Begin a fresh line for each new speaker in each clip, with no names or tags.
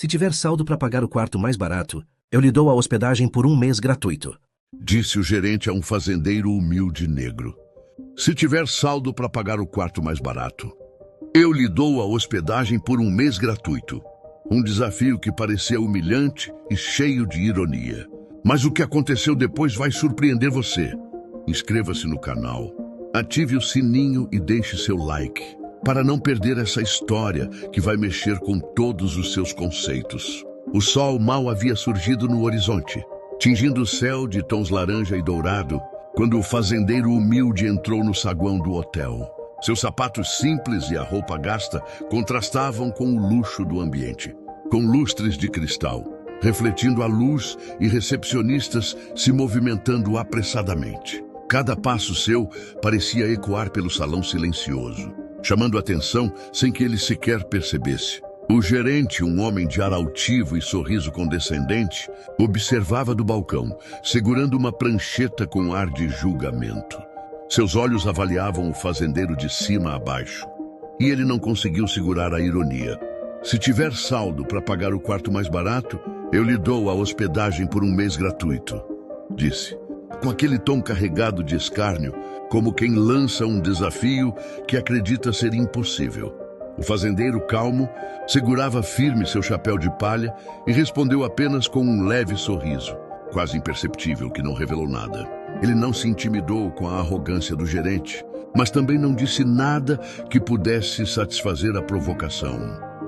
Se tiver saldo para pagar o quarto mais barato, eu lhe dou a hospedagem por um mês gratuito,
disse o gerente a um fazendeiro humilde negro. Se tiver saldo para pagar o quarto mais barato, eu lhe dou a hospedagem por um mês gratuito. Um desafio que parecia humilhante e cheio de ironia. Mas o que aconteceu depois vai surpreender você. Inscreva-se no canal, ative o sininho e deixe seu like, para não perder essa história que vai mexer com todos os seus conceitos. O sol mal havia surgido no horizonte, tingindo o céu de tons laranja e dourado, quando o fazendeiro humilde entrou no saguão do hotel. Seus sapatos simples e a roupa gasta contrastavam com o luxo do ambiente, com lustres de cristal, refletindo a luz e recepcionistas se movimentando apressadamente. Cada passo seu parecia ecoar pelo salão silencioso, chamando atenção sem que ele sequer percebesse. O gerente, um homem de ar altivo e sorriso condescendente, observava do balcão, segurando uma prancheta com ar de julgamento. Seus olhos avaliavam o fazendeiro de cima a baixo, e ele não conseguiu segurar a ironia. Se tiver saldo para pagar o quarto mais barato, eu lhe dou a hospedagem por um mês gratuito, disse, com aquele tom carregado de escárnio, como quem lança um desafio que acredita ser impossível. O fazendeiro, calmo, segurava firme seu chapéu de palha e respondeu apenas com um leve sorriso, quase imperceptível, que não revelou nada. Ele não se intimidou com a arrogância do gerente, mas também não disse nada que pudesse satisfazer a provocação.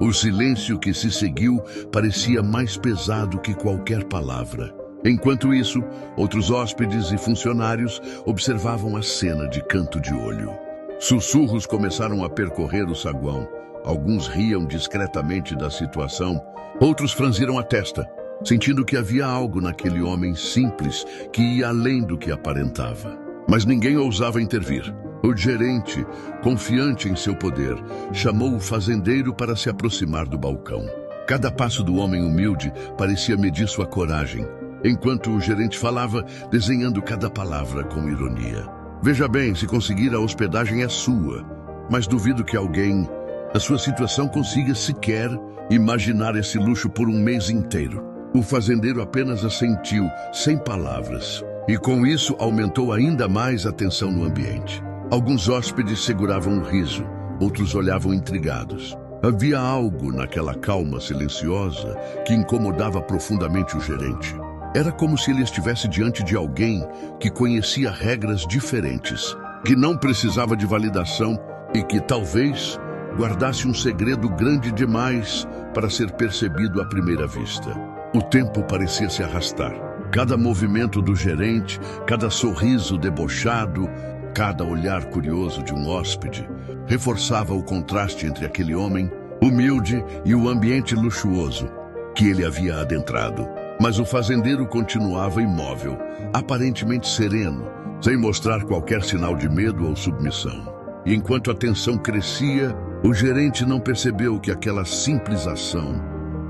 O silêncio que se seguiu parecia mais pesado que qualquer palavra. Enquanto isso, outros hóspedes e funcionários observavam a cena de canto de olho. Sussurros começaram a percorrer o saguão. Alguns riam discretamente da situação, outros franziram a testa, sentindo que havia algo naquele homem simples que ia além do que aparentava. Mas ninguém ousava intervir. O gerente, confiante em seu poder, chamou o fazendeiro para se aproximar do balcão. Cada passo do homem humilde parecia medir sua coragem, enquanto o gerente falava, desenhando cada palavra com ironia. Veja bem, se conseguir a hospedagem é sua, mas duvido que alguém na sua situação consiga sequer imaginar esse luxo por um mês inteiro. O fazendeiro apenas assentiu, sem palavras, e com isso aumentou ainda mais a tensão no ambiente. Alguns hóspedes seguravam um riso, outros olhavam intrigados. Havia algo naquela calma silenciosa que incomodava profundamente o gerente. Era como se ele estivesse diante de alguém que conhecia regras diferentes, que não precisava de validação e que talvez guardasse um segredo grande demais para ser percebido à primeira vista. O tempo parecia se arrastar. Cada movimento do gerente, cada sorriso debochado, cada olhar curioso de um hóspede reforçava o contraste entre aquele homem humilde e o ambiente luxuoso que ele havia adentrado. Mas o fazendeiro continuava imóvel, aparentemente sereno, sem mostrar qualquer sinal de medo ou submissão. E enquanto a tensão crescia, o gerente não percebeu que aquela simples ação,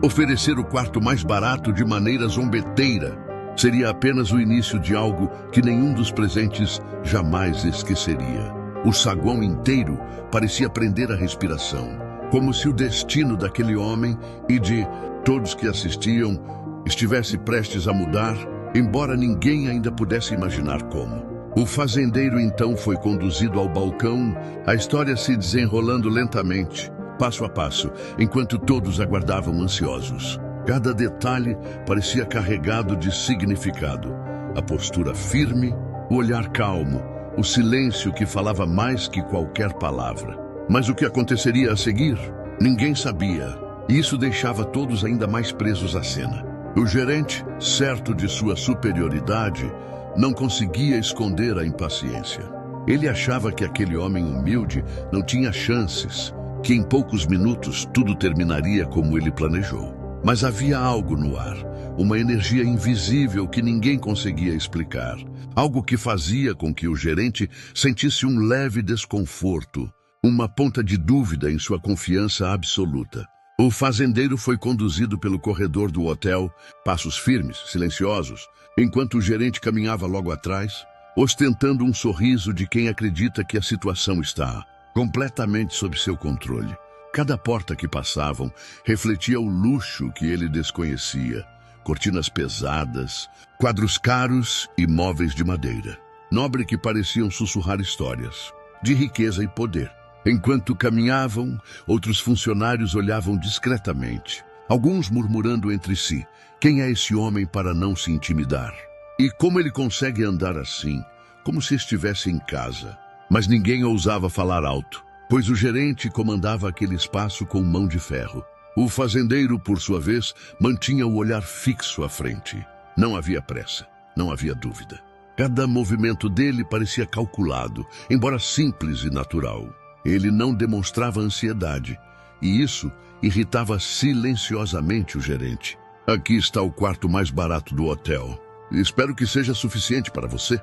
oferecer o quarto mais barato de maneira zombeteira, seria apenas o início de algo que nenhum dos presentes jamais esqueceria. O saguão inteiro parecia prender a respiração, como se o destino daquele homem e de todos que assistiam estivesse prestes a mudar, embora ninguém ainda pudesse imaginar como. O fazendeiro então foi conduzido ao balcão, a história se desenrolando lentamente, passo a passo, enquanto todos aguardavam ansiosos. Cada detalhe parecia carregado de significado. A postura firme, o olhar calmo, o silêncio que falava mais que qualquer palavra. Mas o que aconteceria a seguir? Ninguém sabia, e isso deixava todos ainda mais presos à cena. O gerente, certo de sua superioridade, não conseguia esconder a impaciência. Ele achava que aquele homem humilde não tinha chances, que em poucos minutos tudo terminaria como ele planejou. Mas havia algo no ar, uma energia invisível que ninguém conseguia explicar, algo que fazia com que o gerente sentisse um leve desconforto, uma ponta de dúvida em sua confiança absoluta. O fazendeiro foi conduzido pelo corredor do hotel, passos firmes, silenciosos, enquanto o gerente caminhava logo atrás, ostentando um sorriso de quem acredita que a situação está completamente sob seu controle. Cada porta que passavam refletia o luxo que ele desconhecia. Cortinas pesadas, quadros caros e móveis de madeira. Nobre que pareciam sussurrar histórias, de riqueza e poder. Enquanto caminhavam, outros funcionários olhavam discretamente, alguns murmurando entre si: quem é esse homem para não se intimidar? E como ele consegue andar assim, como se estivesse em casa? Mas ninguém ousava falar alto, pois o gerente comandava aquele espaço com mão de ferro. O fazendeiro, por sua vez, mantinha o olhar fixo à frente. Não havia pressa, não havia dúvida. Cada movimento dele parecia calculado, embora simples e natural. Ele não demonstrava ansiedade, e isso irritava silenciosamente o gerente. Aqui está o quarto mais barato do hotel. Espero que seja suficiente para você,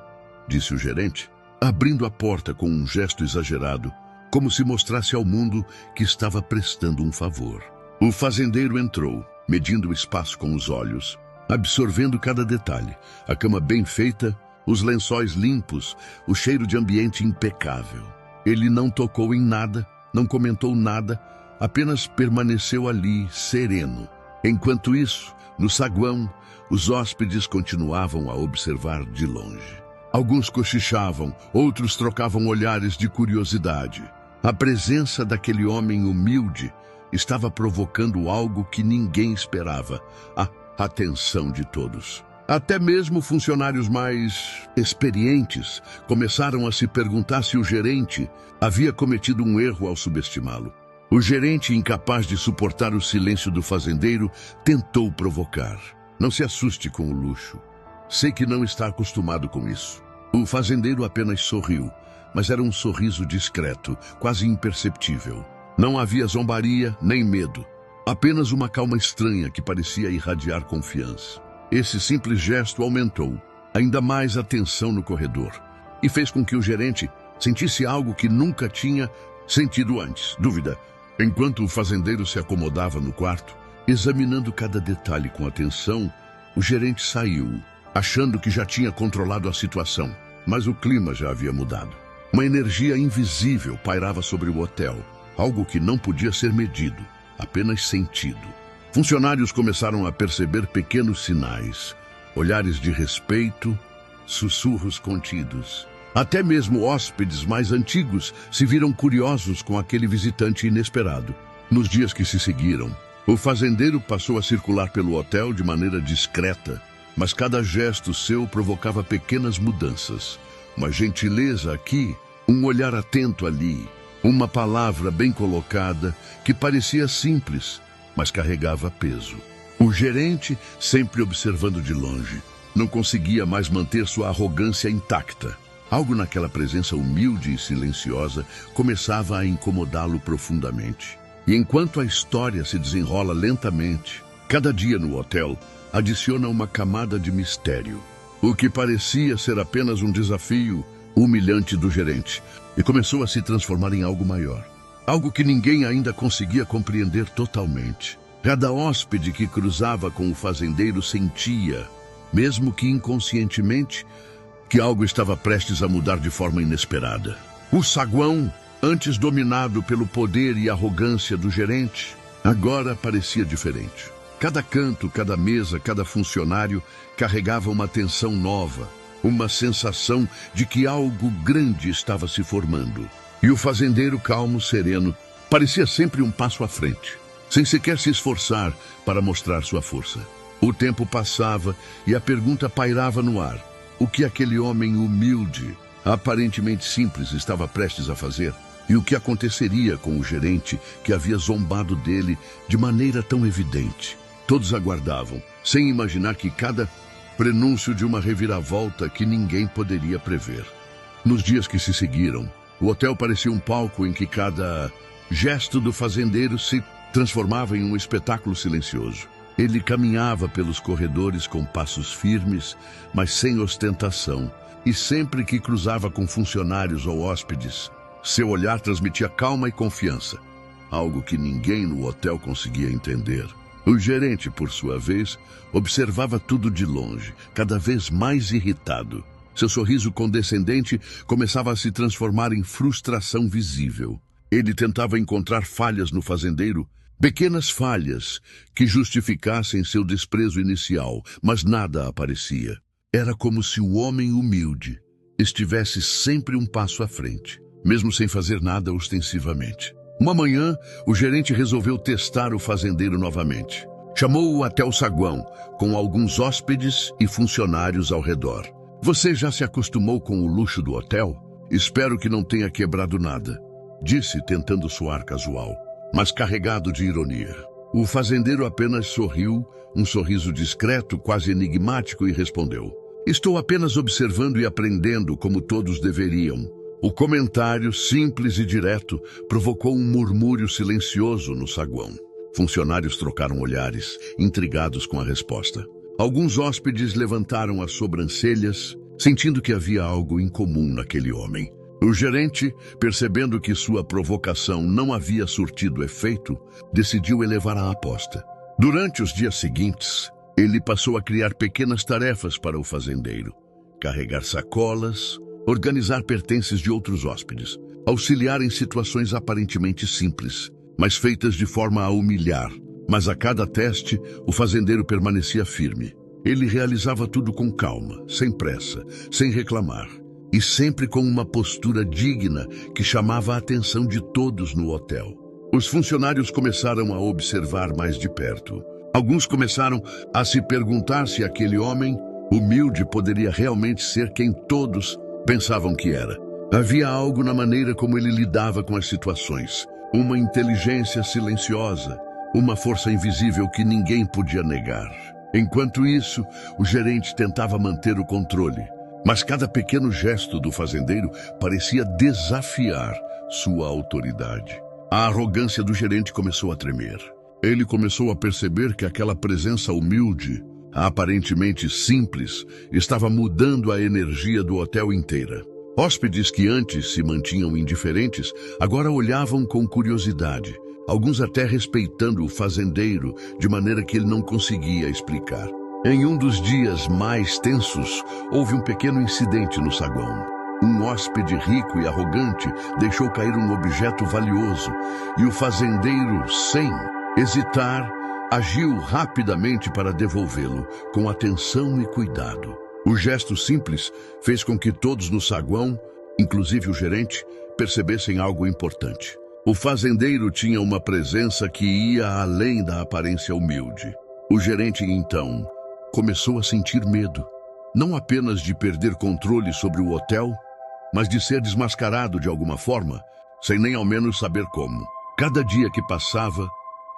disse o gerente, abrindo a porta com um gesto exagerado, como se mostrasse ao mundo que estava prestando um favor. O fazendeiro entrou, medindo o espaço com os olhos, absorvendo cada detalhe, a cama bem feita, os lençóis limpos, o cheiro de ambiente impecável. Ele não tocou em nada, não comentou nada, apenas permaneceu ali, sereno. Enquanto isso, no saguão, os hóspedes continuavam a observar de longe. Alguns cochichavam, outros trocavam olhares de curiosidade. A presença daquele homem humilde estava provocando algo que ninguém esperava: a atenção de todos. Até mesmo funcionários mais experientes começaram a se perguntar se o gerente havia cometido um erro ao subestimá-lo. O gerente, incapaz de suportar o silêncio do fazendeiro, tentou provocar: não se assuste com o luxo. Sei que não está acostumado com isso. O fazendeiro apenas sorriu, mas era um sorriso discreto, quase imperceptível. Não havia zombaria nem medo, apenas uma calma estranha que parecia irradiar confiança. Esse simples gesto aumentou ainda mais a tensão no corredor e fez com que o gerente sentisse algo que nunca tinha sentido antes: dúvida. Enquanto o fazendeiro se acomodava no quarto, examinando cada detalhe com atenção, o gerente saiu, achando que já tinha controlado a situação. Mas o clima já havia mudado. Uma energia invisível pairava sobre o hotel, algo que não podia ser medido, apenas sentido. Funcionários começaram a perceber pequenos sinais, olhares de respeito, sussurros contidos. Até mesmo hóspedes mais antigos se viram curiosos com aquele visitante inesperado. Nos dias que se seguiram, o fazendeiro passou a circular pelo hotel de maneira discreta, mas cada gesto seu provocava pequenas mudanças. Uma gentileza aqui, um olhar atento ali, uma palavra bem colocada que parecia simples, mas carregava peso. O gerente, sempre observando de longe, não conseguia mais manter sua arrogância intacta. Algo naquela presença humilde e silenciosa começava a incomodá-lo profundamente. E enquanto a história se desenrola lentamente, cada dia no hotel adiciona uma camada de mistério. O que parecia ser apenas um desafio humilhante do gerente, e começou a se transformar em algo maior. Algo que ninguém ainda conseguia compreender totalmente. Cada hóspede que cruzava com o fazendeiro sentia, mesmo que inconscientemente, que algo estava prestes a mudar de forma inesperada. O saguão, antes dominado pelo poder e arrogância do gerente, agora parecia diferente. Cada canto, cada mesa, cada funcionário carregava uma tensão nova, uma sensação de que algo grande estava se formando. E o fazendeiro, calmo, sereno, parecia sempre um passo à frente, sem sequer se esforçar para mostrar sua força. O tempo passava e a pergunta pairava no ar: o que aquele homem humilde, aparentemente simples, estava prestes a fazer? E o que aconteceria com o gerente que havia zombado dele de maneira tão evidente? Todos aguardavam, sem imaginar que cada prenúncio de uma reviravolta que ninguém poderia prever. Nos dias que se seguiram, o hotel parecia um palco em que cada gesto do fazendeiro se transformava em um espetáculo silencioso. Ele caminhava pelos corredores com passos firmes, mas sem ostentação, e sempre que cruzava com funcionários ou hóspedes, seu olhar transmitia calma e confiança, algo que ninguém no hotel conseguia entender. O gerente, por sua vez, observava tudo de longe, cada vez mais irritado. Seu sorriso condescendente começava a se transformar em frustração visível. Ele tentava encontrar falhas no fazendeiro, pequenas falhas que justificassem seu desprezo inicial, mas nada aparecia. Era como se o homem humilde estivesse sempre um passo à frente, mesmo sem fazer nada ostensivamente. Uma manhã, o gerente resolveu testar o fazendeiro novamente. Chamou-o até o saguão, com alguns hóspedes e funcionários ao redor. Você já se acostumou com o luxo do hotel? Espero que não tenha quebrado nada, disse, tentando soar casual, mas carregado de ironia. O fazendeiro apenas sorriu, um sorriso discreto, quase enigmático, e respondeu: estou apenas observando e aprendendo como todos deveriam. O comentário, simples e direto, provocou um murmúrio silencioso no saguão. Funcionários trocaram olhares, intrigados com a resposta. Alguns hóspedes levantaram as sobrancelhas, sentindo que havia algo incomum naquele homem. O gerente, percebendo que sua provocação não havia surtido efeito, decidiu elevar a aposta. Durante os dias seguintes, ele passou a criar pequenas tarefas para o fazendeiro: carregar sacolas, organizar pertences de outros hóspedes, auxiliar em situações aparentemente simples, mas feitas de forma a humilhar. Mas a cada teste, o fazendeiro permanecia firme. Ele realizava tudo com calma, sem pressa, sem reclamar, e sempre com uma postura digna que chamava a atenção de todos no hotel. Os funcionários começaram a observar mais de perto. Alguns começaram a se perguntar se aquele homem humilde poderia realmente ser quem todos pensavam que era. Havia algo na maneira como ele lidava com as situações, uma inteligência silenciosa, uma força invisível que ninguém podia negar. Enquanto isso, o gerente tentava manter o controle, mas cada pequeno gesto do fazendeiro parecia desafiar sua autoridade. A arrogância do gerente começou a tremer. Ele começou a perceber que aquela presença humilde, aparentemente simples, estava mudando a energia do hotel inteira. Hóspedes que antes se mantinham indiferentes, agora olhavam com curiosidade, alguns até respeitando o fazendeiro de maneira que ele não conseguia explicar. Em um dos dias mais tensos, houve um pequeno incidente no saguão. Um hóspede rico e arrogante deixou cair um objeto valioso e o fazendeiro, sem hesitar, agiu rapidamente para devolvê-lo, com atenção e cuidado. O gesto simples fez com que todos no saguão, inclusive o gerente, percebessem algo importante. O fazendeiro tinha uma presença que ia além da aparência humilde. O gerente, então, começou a sentir medo, não apenas de perder controle sobre o hotel, mas de ser desmascarado de alguma forma, sem nem ao menos saber como. Cada dia que passava,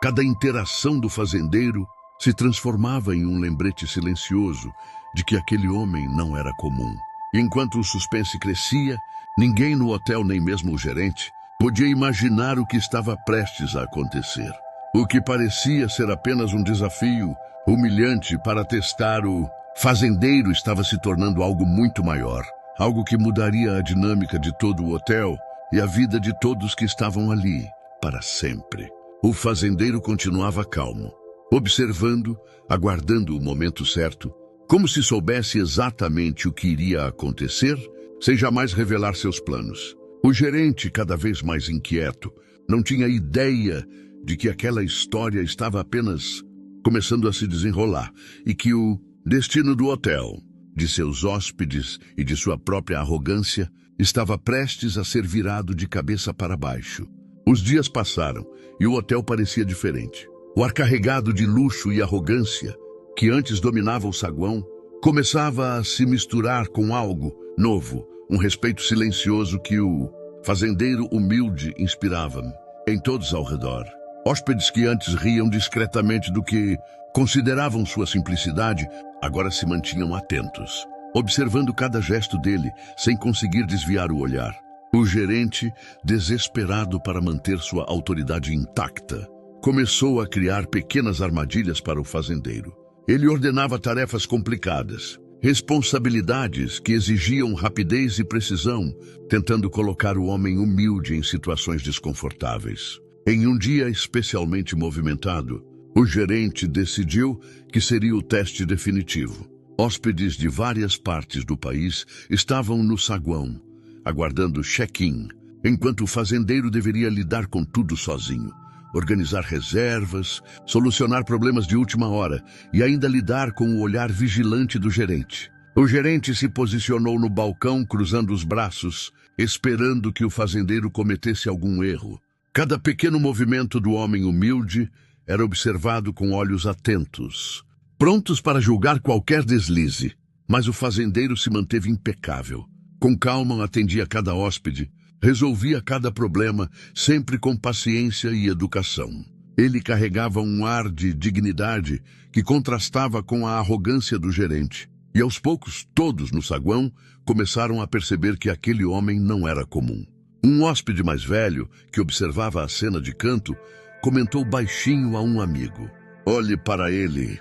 cada interação do fazendeiro se transformava em um lembrete silencioso de que aquele homem não era comum. Enquanto o suspense crescia, ninguém no hotel, nem mesmo o gerente, podia imaginar o que estava prestes a acontecer. O que parecia ser apenas um desafio humilhante para testar o fazendeiro estava se tornando algo muito maior, algo que mudaria a dinâmica de todo o hotel e a vida de todos que estavam ali para sempre. O fazendeiro continuava calmo, observando, aguardando o momento certo, como se soubesse exatamente o que iria acontecer, sem jamais revelar seus planos. O gerente, cada vez mais inquieto, não tinha ideia de que aquela história estava apenas começando a se desenrolar e que o destino do hotel, de seus hóspedes e de sua própria arrogância, estava prestes a ser virado de cabeça para baixo. Os dias passaram e o hotel parecia diferente. O ar carregado de luxo e arrogância, que antes dominava o saguão, começava a se misturar com algo novo, um respeito silencioso que o fazendeiro humilde inspirava em todos ao redor. Hóspedes que antes riam discretamente do que consideravam sua simplicidade, agora se mantinham atentos, observando cada gesto dele, sem conseguir desviar o olhar. O gerente, desesperado para manter sua autoridade intacta, começou a criar pequenas armadilhas para o fazendeiro. Ele ordenava tarefas complicadas, responsabilidades que exigiam rapidez e precisão, tentando colocar o homem humilde em situações desconfortáveis. Em um dia especialmente movimentado, o gerente decidiu que seria o teste definitivo. Hóspedes de várias partes do país estavam no saguão, aguardando check-in, enquanto o fazendeiro deveria lidar com tudo sozinho. Organizar reservas, solucionar problemas de última hora e ainda lidar com o olhar vigilante do gerente. O gerente se posicionou no balcão, cruzando os braços, esperando que o fazendeiro cometesse algum erro. Cada pequeno movimento do homem humilde era observado com olhos atentos, prontos para julgar qualquer deslize. Mas o fazendeiro se manteve impecável. Com calma atendia cada hóspede, resolvia cada problema, sempre com paciência e educação. Ele carregava um ar de dignidade que contrastava com a arrogância do gerente. E aos poucos, todos no saguão começaram a perceber que aquele homem não era comum. Um hóspede mais velho, que observava a cena de canto, comentou baixinho a um amigo: "Olhe para ele.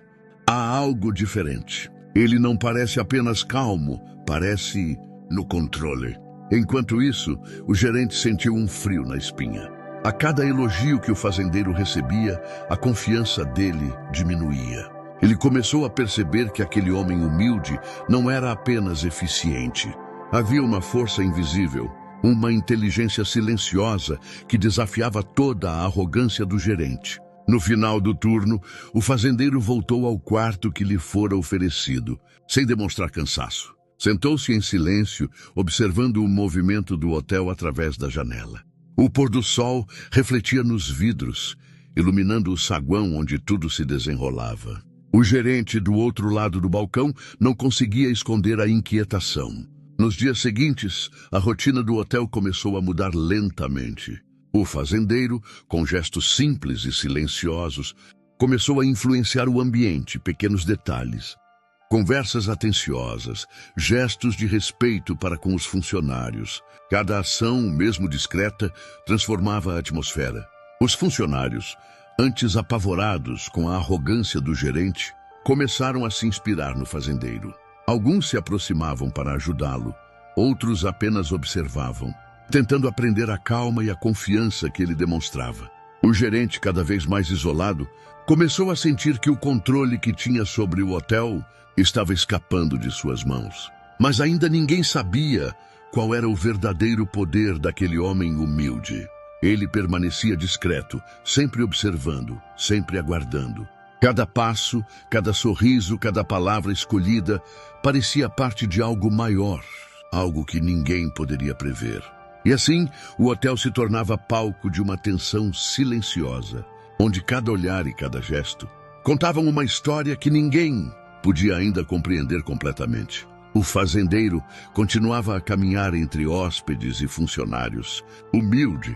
Há algo diferente. Ele não parece apenas calmo, parece no controle." Enquanto isso, o gerente sentiu um frio na espinha. A cada elogio que o fazendeiro recebia, a confiança dele diminuía. Ele começou a perceber que aquele homem humilde não era apenas eficiente. Havia uma força invisível, uma inteligência silenciosa que desafiava toda a arrogância do gerente. No final do turno, o fazendeiro voltou ao quarto que lhe fora oferecido, sem demonstrar cansaço. Sentou-se em silêncio, observando o movimento do hotel através da janela. O pôr do sol refletia nos vidros, iluminando o saguão onde tudo se desenrolava. O gerente do outro lado do balcão não conseguia esconder a inquietação. Nos dias seguintes, a rotina do hotel começou a mudar lentamente. O fazendeiro, com gestos simples e silenciosos, começou a influenciar o ambiente, pequenos detalhes. Conversas atenciosas, gestos de respeito para com os funcionários. Cada ação, mesmo discreta, transformava a atmosfera. Os funcionários, antes apavorados com a arrogância do gerente, começaram a se inspirar no fazendeiro. Alguns se aproximavam para ajudá-lo, outros apenas observavam, tentando aprender a calma e a confiança que ele demonstrava. O gerente, cada vez mais isolado, começou a sentir que o controle que tinha sobre o hotel estava escapando de suas mãos. Mas ainda ninguém sabia qual era o verdadeiro poder daquele homem humilde. Ele permanecia discreto, sempre observando, sempre aguardando. Cada passo, cada sorriso, cada palavra escolhida parecia parte de algo maior, algo que ninguém poderia prever. E assim, o hotel se tornava palco de uma tensão silenciosa, onde cada olhar e cada gesto contavam uma história que ninguém podia ainda compreender completamente. O fazendeiro continuava a caminhar entre hóspedes e funcionários, humilde,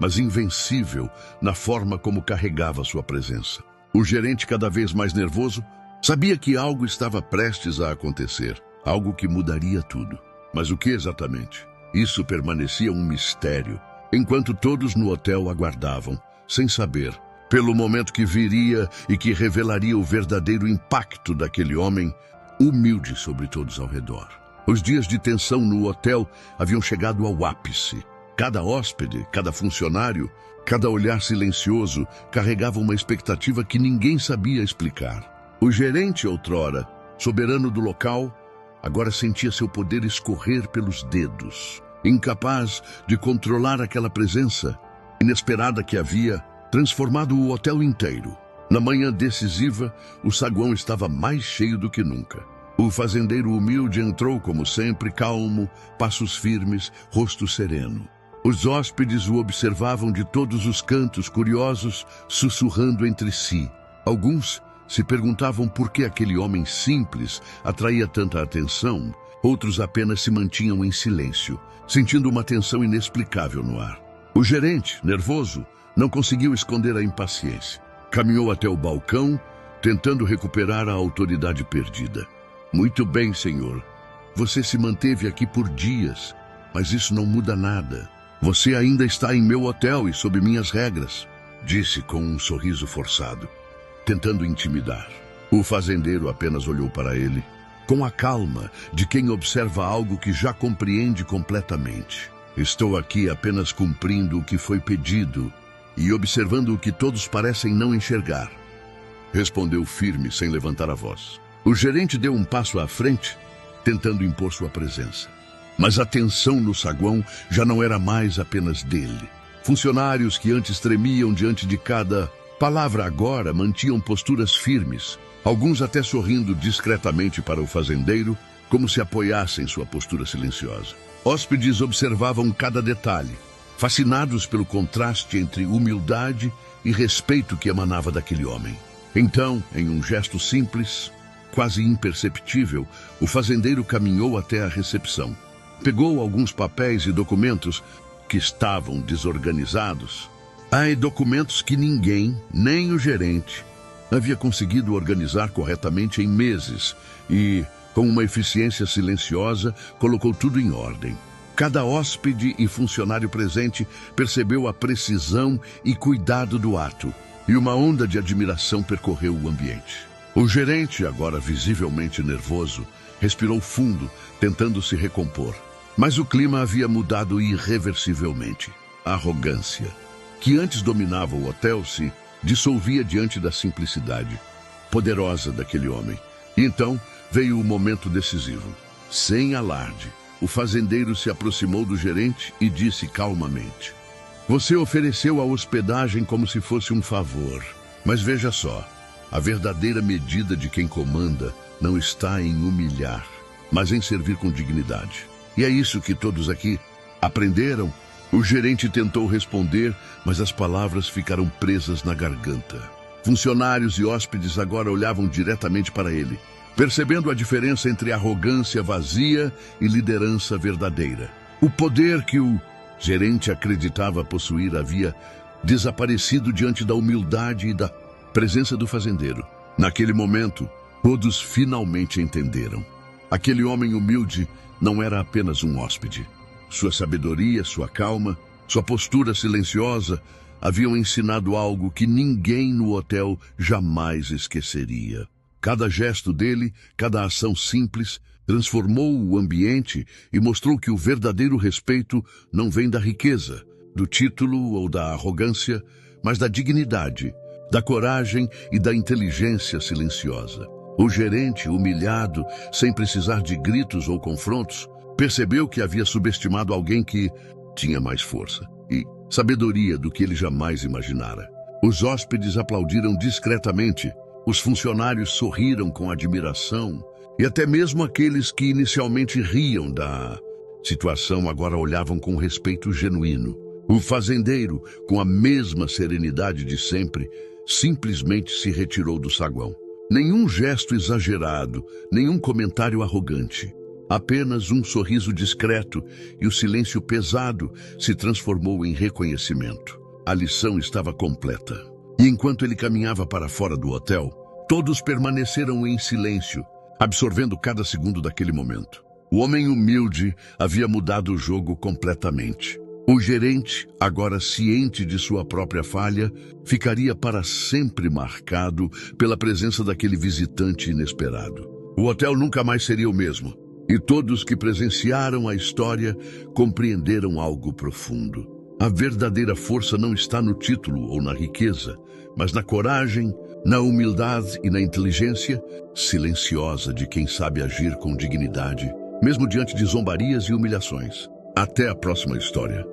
mas invencível na forma como carregava sua presença. O gerente, cada vez mais nervoso, sabia que algo estava prestes a acontecer, algo que mudaria tudo. Mas o que exatamente? Isso permanecia um mistério, enquanto todos no hotel aguardavam, sem saber, pelo momento que viria e que revelaria o verdadeiro impacto daquele homem, humilde sobre todos ao redor. Os dias de tensão no hotel haviam chegado ao ápice. Cada hóspede, cada funcionário, cada olhar silencioso carregava uma expectativa que ninguém sabia explicar. O gerente, outrora, soberano do local, agora sentia seu poder escorrer pelos dedos, incapaz de controlar aquela presença inesperada que havia transformado o hotel inteiro. Na manhã decisiva, o saguão estava mais cheio do que nunca. O fazendeiro humilde entrou, como sempre, calmo, passos firmes, rosto sereno. Os hóspedes o observavam de todos os cantos, curiosos, sussurrando entre si. Alguns se perguntavam por que aquele homem simples atraía tanta atenção, outros apenas se mantinham em silêncio, sentindo uma tensão inexplicável no ar. O gerente, nervoso, não conseguiu esconder a impaciência. Caminhou até o balcão, tentando recuperar a autoridade perdida. "Muito bem, senhor. Você se manteve aqui por dias, mas isso não muda nada. Você ainda está em meu hotel e sob minhas regras", disse com um sorriso forçado, tentando intimidar. O fazendeiro apenas olhou para ele, com a calma de quem observa algo que já compreende completamente. "Estou aqui apenas cumprindo o que foi pedido e observando o que todos parecem não enxergar", respondeu firme, sem levantar a voz. O gerente deu um passo à frente, tentando impor sua presença. Mas a tensão no saguão já não era mais apenas dele. Funcionários que antes tremiam diante de cada palavra agora mantinham posturas firmes, alguns até sorrindo discretamente para o fazendeiro, como se apoiassem sua postura silenciosa. Hóspedes observavam cada detalhe, fascinados pelo contraste entre humildade e respeito que emanava daquele homem. Então, em um gesto simples, quase imperceptível, o fazendeiro caminhou até a recepção. Pegou alguns papéis e documentos que estavam desorganizados. Documentos que ninguém, nem o gerente, havia conseguido organizar corretamente em meses e, com uma eficiência silenciosa, colocou tudo em ordem. Cada hóspede e funcionário presente percebeu a precisão e cuidado do ato, e uma onda de admiração percorreu o ambiente. O gerente, agora visivelmente nervoso, respirou fundo, tentando se recompor. Mas o clima havia mudado irreversivelmente. A arrogância, que antes dominava o hotel, se dissolvia diante da simplicidade poderosa daquele homem. E então veio o momento decisivo. Sem alarde, o fazendeiro se aproximou do gerente e disse calmamente: "Você ofereceu a hospedagem como se fosse um favor. Mas veja só, a verdadeira medida de quem comanda não está em humilhar, mas em servir com dignidade. E é isso que todos aqui aprenderam." O gerente tentou responder, mas as palavras ficaram presas na garganta. Funcionários e hóspedes agora olhavam diretamente para ele, percebendo a diferença entre arrogância vazia e liderança verdadeira. O poder que o gerente acreditava possuir havia desaparecido diante da humildade e da presença do fazendeiro. Naquele momento, todos finalmente entenderam. Aquele homem humilde não era apenas um hóspede. Sua sabedoria, sua calma, sua postura silenciosa haviam ensinado algo que ninguém no hotel jamais esqueceria. Cada gesto dele, cada ação simples, transformou o ambiente e mostrou que o verdadeiro respeito não vem da riqueza, do título ou da arrogância, mas da dignidade, da coragem e da inteligência silenciosa. O gerente, humilhado, sem precisar de gritos ou confrontos, percebeu que havia subestimado alguém que tinha mais força e sabedoria do que ele jamais imaginara. Os hóspedes aplaudiram discretamente, os funcionários sorriram com admiração e até mesmo aqueles que inicialmente riam da situação agora olhavam com respeito genuíno. O fazendeiro, com a mesma serenidade de sempre, simplesmente se retirou do saguão. Nenhum gesto exagerado, nenhum comentário arrogante. Apenas um sorriso discreto e o silêncio pesado se transformou em reconhecimento. A lição estava completa. E enquanto ele caminhava para fora do hotel, todos permaneceram em silêncio, absorvendo cada segundo daquele momento. O homem humilde havia mudado o jogo completamente. O gerente, agora ciente de sua própria falha, ficaria para sempre marcado pela presença daquele visitante inesperado. O hotel nunca mais seria o mesmo. E todos que presenciaram a história compreenderam algo profundo. A verdadeira força não está no título ou na riqueza, mas na coragem, na humildade e na inteligência silenciosa de quem sabe agir com dignidade, mesmo diante de zombarias e humilhações. Até a próxima história.